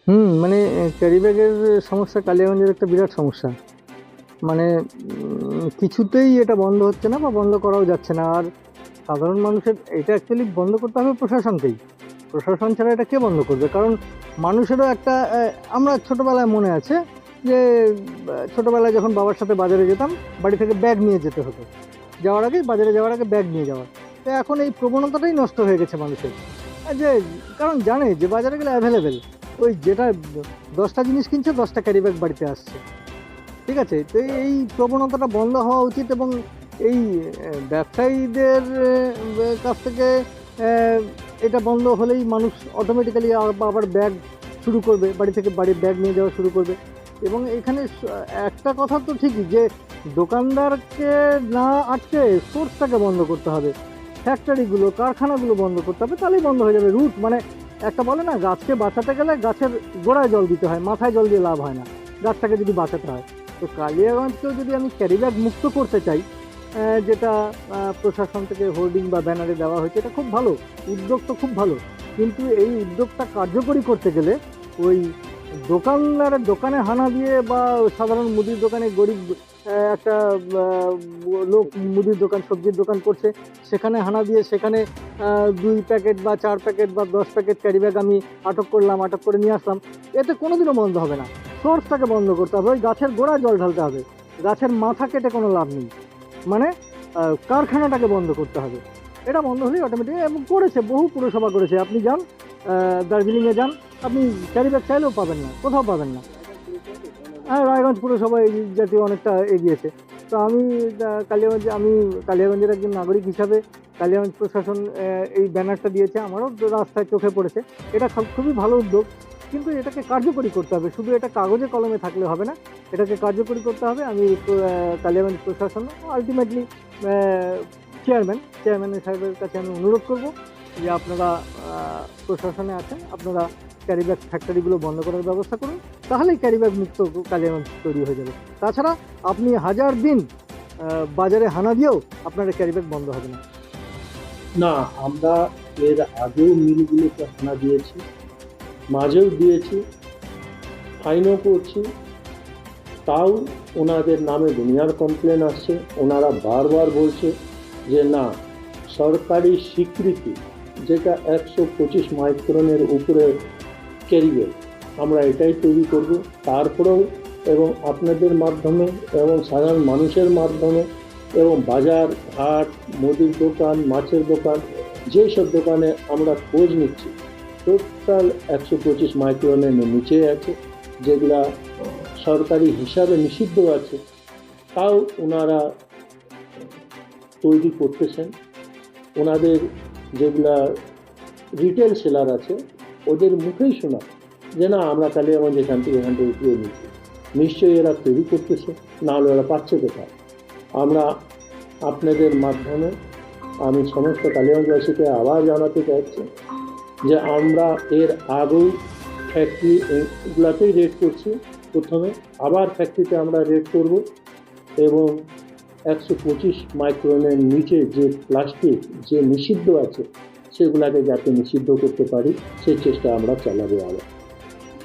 মানে ক্যারি ব্যাগের সমস্যা কালিয়াগঞ্জের একটা বিরাট সমস্যা। মানে কিছুতেই এটা বন্ধ হচ্ছে না বা বন্ধ করাও যাচ্ছে না। আর সাধারণ মানুষের এটা অ্যাকচুয়ালি বন্ধ করতে হবে প্রশাসনকেই। প্রশাসন ছাড়া এটা কে বন্ধ করবে? কারণ মানুষেরও একটা আমরা ছোটবেলায় মনে আছে যে ছোটবেলায় যখন বাবার সাথে বাজারে যেতাম, বাড়ি থেকে ব্যাগ নিয়ে যেতে হতো। যাওয়ার আগে, বাজারে যাওয়ার আগে ব্যাগ নিয়ে যাওয়া। তো এখন এই প্রবণতাটাই নষ্ট হয়ে গেছে মানুষের। যে কারণ জানে যে বাজারে গেলে অ্যাভেলেবেল, ওই যেটা 10টা জিনিস কিনছে 10টা ক্যারি ব্যাগ বাড়িতে আসছে। ঠিক আছে, তো এই প্রবণতাটা বন্ধ হওয়া উচিত। এবং এই ব্যবসায়ীদের কাছ থেকে আহ, এটা বন্ধ হলেই মানুষ অটোমেটিক্যালি আবার ব্যাগ শুরু করবে, বাড়ি থেকে বাড়ি ব্যাগ নিয়ে যাওয়া শুরু করবে। এবং এখানে একটা কথা তো ঠিকই যে দোকানদারকে না আটকে সোর্সটাকে বন্ধ করতে হবে। ফ্যাক্টরিগুলো, কারখানাগুলো বন্ধ করতে হবে, তাহলেই বন্ধ হয়ে যাবে। রুট মানে একটা বলে না, গাছকে বাঁচাতে গেলে গাছের গোড়ায় জল দিতে হয়, মাথায় জল দিয়ে লাভ হয় না, গাছটাকে যদি বাঁচাতে হয়। তো কালিয়াগঞ্জকেও যদি আমি ক্যারিব্যাগ মুক্ত করতে চাই, যেটা প্রশাসন থেকে হোর্ডিং বা ব্যানারে দেওয়া হয়েছে, এটা খুব ভালো উদ্যোগ, তো খুব ভালো। কিন্তু এই উদ্যোগটা কার্যকরী করতে গেলে ওই দোকানদারের দোকানে হানা দিয়ে বা সাধারণ মুদির দোকানে গরিব একটা লোক মুদির দোকান, সবজির দোকান করছে, সেখানে হানা দিয়ে সেখানে 2 প্যাকেট বা 4 প্যাকেট বা 10 প্যাকেট ক্যারিব্যাগ আমি আটক করলাম, আটক করে নিয়ে আসলাম, এতে কোনোদিনও বন্ধ হবে না। সোর্সটাকে বন্ধ করতে হবে, ওই গাছের গোড়ায় জল ঢালতে হবে। গাছের মাথা কেটে কোনো লাভ নেই। মানে কারখানাটাকে বন্ধ করতে হবে। এটা বন্ধ হলেই অটোমেটিক, এবং করেছে, বহু পুরসভা করেছে। আপনি যান, দার্জিলিংয়ে যান, আপনি ক্যারি ব্যাগ চাইলেও পাবেন না, কোথাও পাবেন না। হ্যাঁ, রায়গঞ্জ পুরসভা এই জাতীয় অনেকটা এগিয়েছে। তো আমি কালিয়াগঞ্জের একজন নাগরিক হিসাবে কালিয়াগঞ্জ প্রশাসন এই ব্যানারটা দিয়েছে, আমারও তো রাস্তায় চোখে পড়েছে। এটা খুবই ভালো উদ্যোগ, কিন্তু এটাকে কার্যকরী করতে হবে। শুধু এটা কাগজে কলমে থাকলে হবে না, এটাকে কার্যকরী করতে হবে। আমি কালিয়াগঞ্জ প্রশাসন, আলটিমেটলি চেয়ারম্যানের সাহেবের কাছে আমি অনুরোধ করব যে আপনারা প্রশাসনে আছেন, আপনারা ক্যারিব্যাগ ফ্যাক্টরিগুলো বন্ধ করার ব্যবস্থা করুন, তাহলেই ক্যারিব্যাগ মুক্ত কালিয়াগঞ্জ তৈরি হয়ে যাবে। তাছাড়া আপনি হাজার দিন বাজারে হানা দিয়েও আপনার ক্যারিব্যাগ বন্ধ হবে না। না, আমরা এর আগেও মিলগুলোতে হানা দিয়েছি, মাঝেও দিয়েছি, ফাইনও করছি। তাও ওনাদের নামে দুনিয়ার কমপ্লেন আসছে। ওনারা বারবার বলছে যে না, সরকারি স্বীকৃতি যেটা 125 মাইক্রনের উপরে ক্যারিব্যাগ, আমরা এটাই তৈরি করব। তারপরেও এবং আপনাদের মাধ্যমে এবং সাধারণ মানুষের মাধ্যমে এবং বাজার হাট, মুদির দোকান, মাছের দোকান, যেসব দোকানে আমরা খোঁজ নিচ্ছি, টোটাল 125 মাইক্রনের নিচে আছে, যেগুলা সরকারি হিসাবে নিষিদ্ধ আছে, তাও ওনারা তৈরি করতেছেন। ওনাদের যেগুলা রিটেল সেলার আছে, ওদের মুখেই শোনা যে না, আমরা কালিয়াগঞ্জ এখান থেকে উঠিয়ে নিচ্ছি। নিশ্চয়ই এরা তৈরি করতেছে, না হলে ওরা পাচ্ছে কোথায়। আমরা আপনাদের মাধ্যমে আমি সমস্ত কালিয়াগঞ্জবাসীকে আবার জানাতে চাইছি যে আমরা এর আগেও ফ্যাক্টরি এগুলাতেই রেড করছি প্রথমে, আবার ফ্যাক্টরিতে আমরা রেড করব এবং 125 মাইক্রনের নিচে যে প্লাস্টিক যে নিষিদ্ধ আছে সেগুলাকে যাতে নিষিদ্ধ করতে পারি সেই চেষ্টা আমরা চালাবো আবার।